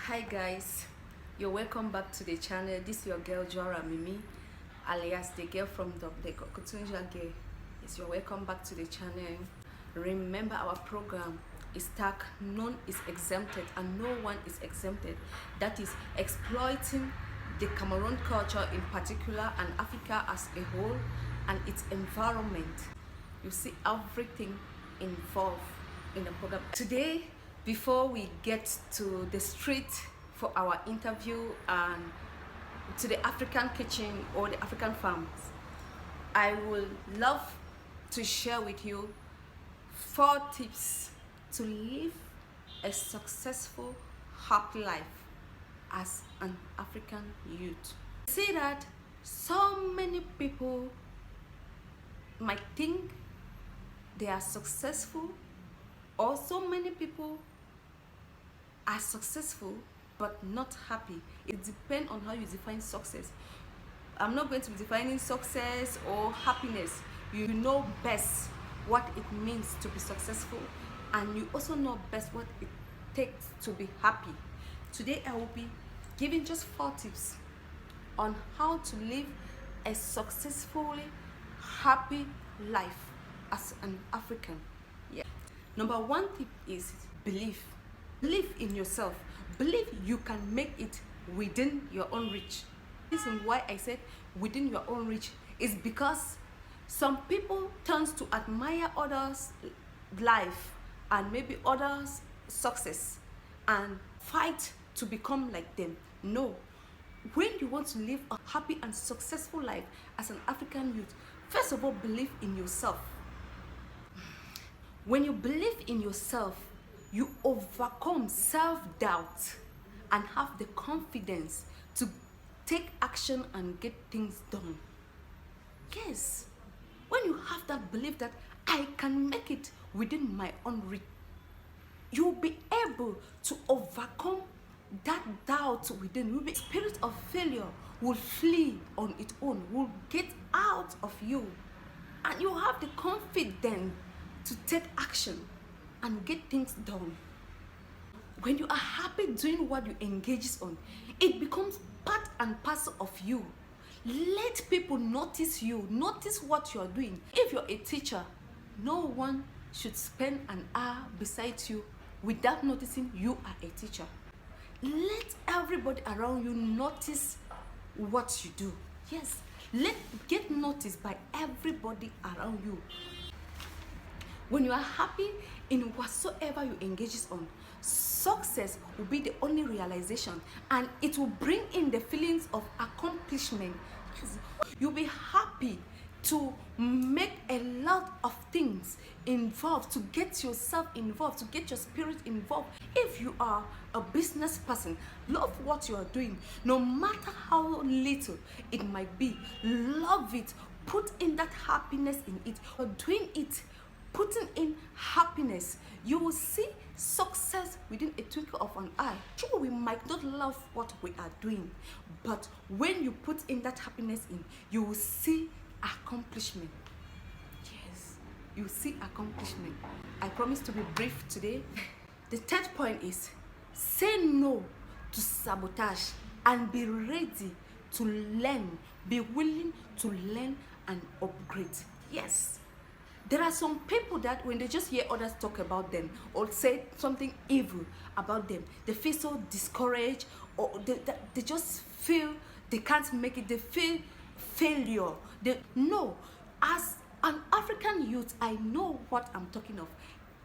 Hi guys, you're welcome back to the channel. This is your girl Joara Mimi, alias the girl from the Kokutunja girl. Yes, you're welcome back to the channel. Remember our program is tagged none is exempted and no one is exempted. That is exploiting the Cameroon culture in particular and Africa as a whole and its environment. You see everything involved in the program. Today, before we get to the street for our interview and to the African kitchen or the African farms, I would love to share with you 4 tips to live a successful, happy life as an African youth. See that so many people might think they are successful, or so many people are successful but not happy. It depends on how you define success. I'm not going to be defining success or happiness. You know best what it means to be successful, and you also know best what it takes to be happy. Today I will be giving just 4 tips on how to live a successfully happy life as an African. Yeah. Number 1 tip is belief. Believe in yourself. Believe you can make it within your own reach. The reason why I said within your own reach is because some people tend to admire others' life and maybe others' success and fight to become like them. No. When you want to live a happy and successful life as an African youth, first of all, believe in yourself. When you believe in yourself, you overcome self-doubt and have the confidence to take action and get things done. Yes, when you have that belief that I can make it within my own reach, you'll be able to overcome that doubt within you. The spirit of failure will flee on its own, will get out of you, and you have the confidence to take action and get things done. When you are happy doing what you engage on, it becomes part and parcel of you. Let people notice you, notice what you are doing. If you're a teacher, no one should spend an hour beside you without noticing you are a teacher. Let everybody around you notice what you do. Yes, get noticed by everybody around you. When you are happy in whatsoever you engage on, success will be the only realization, and it will bring in the feelings of accomplishment. Yes. You'll be happy to make a lot of things involved, to get yourself involved, to get your spirit involved. If you are a business person, love what you are doing, no matter how little it might be. Love it. Put in that happiness in it. You're doing it, putting in happiness, you will see success within a twinkle of an eye. Sure, we might not love what we are doing, but when you put in that happiness in, you will see accomplishment. Yes, you see accomplishment. I promise to be brief today. The 3rd point is say no to sabotage and be ready to learn. Be willing to learn and upgrade. Yes. There are some people that when they just hear others talk about them or say something evil about them, they feel so discouraged, or they just feel they can't make it. They feel failure. No, as an African youth, I know what I'm talking of.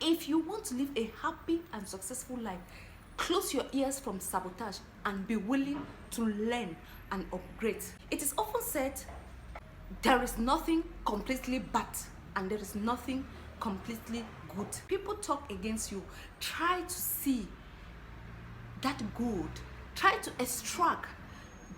If you want to live a happy and successful life, close your ears from sabotage and be willing to learn and upgrade. It is often said there is nothing completely bad and there is nothing completely good. People talk against you. Try to see that good. Try to extract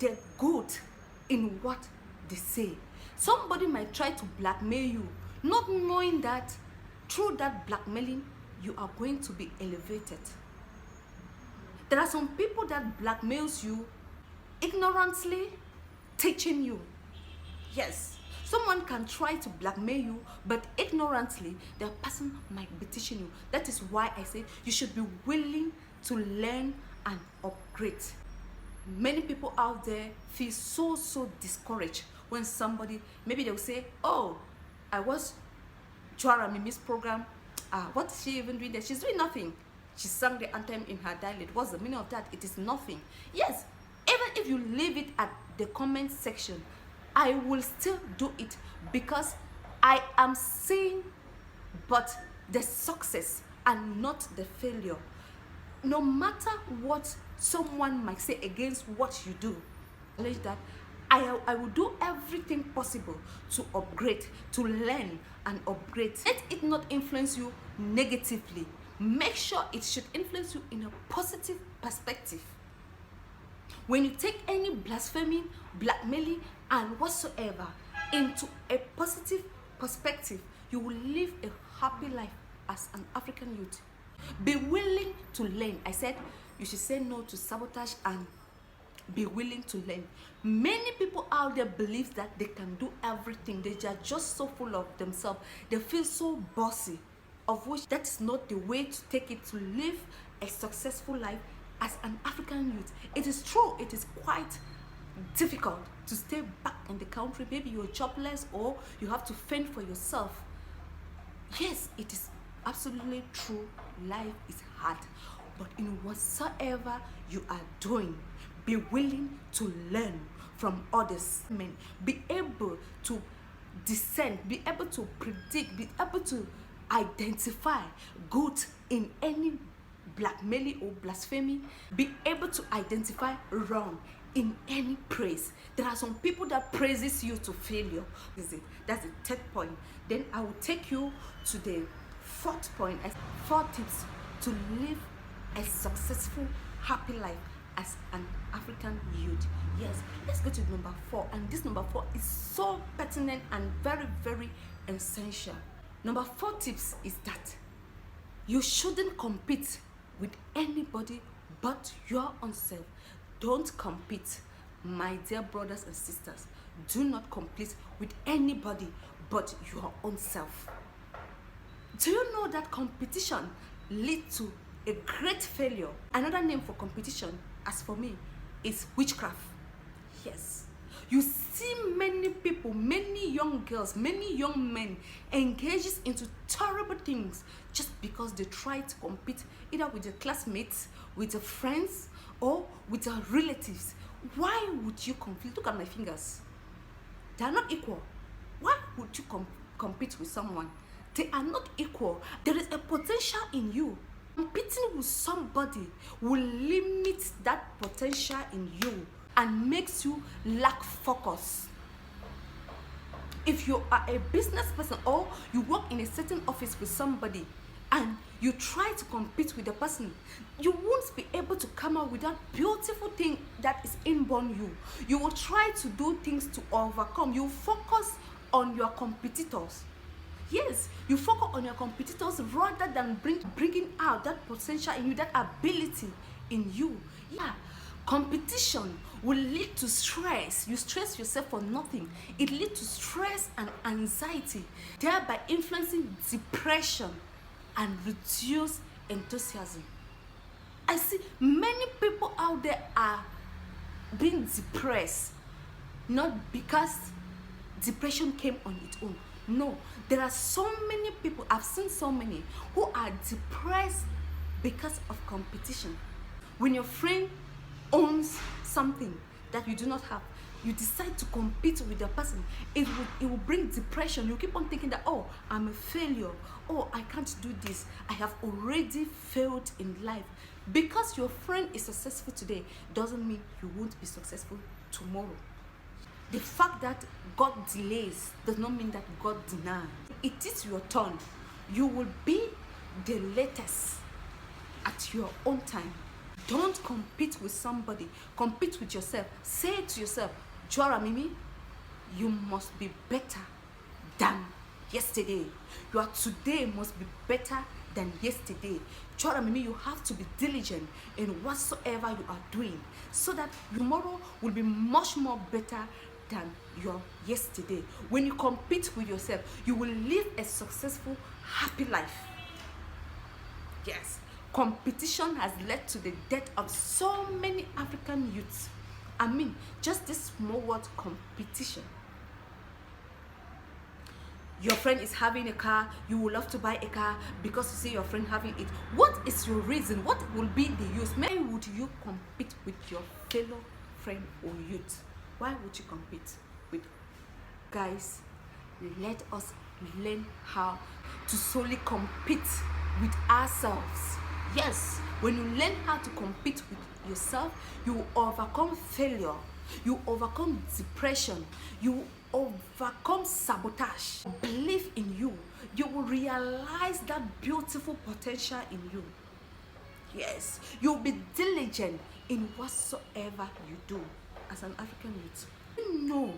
the good in what they say. Somebody might try to blackmail you, not knowing that through that blackmailing, you are going to be elevated. There are some people that blackmails you ignorantly, teaching you. Yes. Someone can try to blackmail you, but ignorantly, the person might be teaching you. That is why I say you should be willing to learn and upgrade. Many people out there feel so discouraged when somebody, maybe they'll say, oh, I was Joanna Mimi's program. What is she even doing there? She's doing nothing. She sang the anthem in her dialect. What's the meaning of that? It is nothing. Yes, even if you leave it at the comment section, I will still do it because I am seeing but the success and not the failure. No matter what someone might say against what you do, that I will do everything possible to upgrade, to learn and upgrade. Let it not influence you negatively. Make sure it should influence you in a positive perspective. When you take any blasphemy, blackmailing, and whatsoever into a positive perspective, you will live a happy life as an African youth. Be willing to learn. I said you should say no to sabotage and be willing to learn. Many people out there believe that they can do everything. They are just so full of themselves. They feel so bossy, of which that is not the way to take it to live a successful life as an African youth. It is true, it is quite difficult to stay back in the country. Maybe you're jobless or you have to fend for yourself. Yes, it is absolutely true. Life is hard, but in whatsoever you are doing, be willing to learn from others. Be able to discern, be able to predict, be able to identify good in any blackmailing or blasphemy. Be able to identify wrong in any praise. There are some people that praises you to failure. That's the third point. Then I will take you to the fourth point. 4 tips to live a successful, happy life as an African youth. Yes, let's go to number 4. And this number 4 is so pertinent and very essential. Number 4 tips is that you shouldn't compete with anybody but your own self. Don't compete, my dear brothers and sisters. Do not compete with anybody but your own self. Do you know that competition leads to a great failure? Another name for competition, as for me, is witchcraft. Yes. You see many people, many young girls, many young men engages into terrible things just because they try to compete either with their classmates, with their friends, or with their relatives. Why would you compete? Look at my fingers. They are not equal. Why would you compete with someone? They are not equal. There is a potential in you. Competing with somebody will limit that potential in you and makes you lack focus. If you are a business person or you work in a certain office with somebody and you try to compete with the person, you won't be able to come out with that beautiful thing that is inborn you. You will try to do things to overcome. You focus on your competitors. Yes, you focus on your competitors rather than bringing out that potential in you, that ability in you. Yeah, competition will lead to stress. You stress yourself for nothing. It leads to stress and anxiety, thereby influencing depression and reduce enthusiasm. I see many people out there are being depressed, not because depression came on its own. No, there are so many people, I've seen so many, who are depressed because of competition. When your friend owns something that you do not have, you decide to compete with the person, it will bring depression. You keep on thinking that, oh, I'm a failure. Oh, I can't do this. I have already failed in life. Because your friend is successful today doesn't mean you won't be successful tomorrow. The fact that God delays does not mean that God denies. It is your turn. You will be the latest at your own time. Don't compete with somebody. Compete with yourself. Say to yourself, Joanna Mimi, you must be better than yesterday. Your today must be better than yesterday. Joanna Mimi, you have to be diligent in whatsoever you are doing so that tomorrow will be much more better than your yesterday. When you compete with yourself, you will live a successful, happy life. Yes. Competition has led to the death of so many African youths. I mean, just this small word competition. Your friend is having a car, you would love to buy a car because you see your friend having it. What is your reason? What will be the use? Why would you compete with your fellow friend or youth? Why would you compete with? Guys, let us learn how to solely compete with ourselves. Yes, when you learn how to compete with yourself, you will overcome failure, you overcome depression, you overcome sabotage. Believe in you, you will realize that beautiful potential in you. Yes, you'll be diligent in whatsoever you do. As an African youth, you know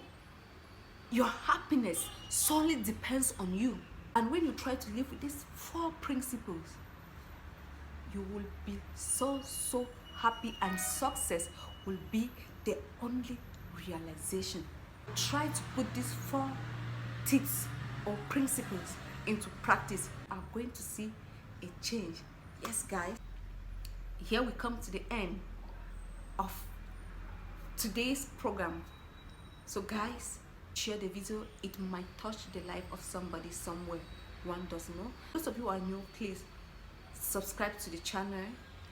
your happiness solely depends on you. And when you try to live with these 4 principles, you will be so happy, and success will be the only realization. Try to put these 4 tips or principles into practice. You are going to see a change. Yes, guys, here we come to the end of today's program. So guys, share the video. It might touch the life of somebody somewhere. One doesn't know. Those of you who are new, please subscribe to the channel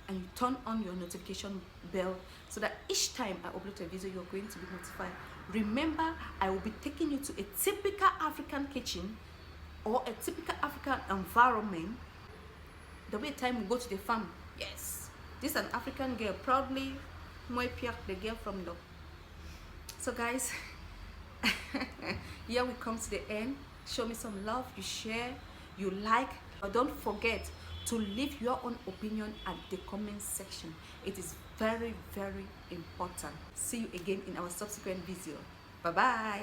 and you turn on your notification bell so that each time I upload a video, you're going to be notified. Remember, I will be taking you to a typical African kitchen or a typical African environment. The way time we go to the farm. Yes, this is an African girl, proudly Moepiak, the girl from the. So guys, here we come to the end. Show me some love, you share, you like, but don't forget to leave your own opinion at the comment section. It is very important. See you again in our subsequent video. Bye bye.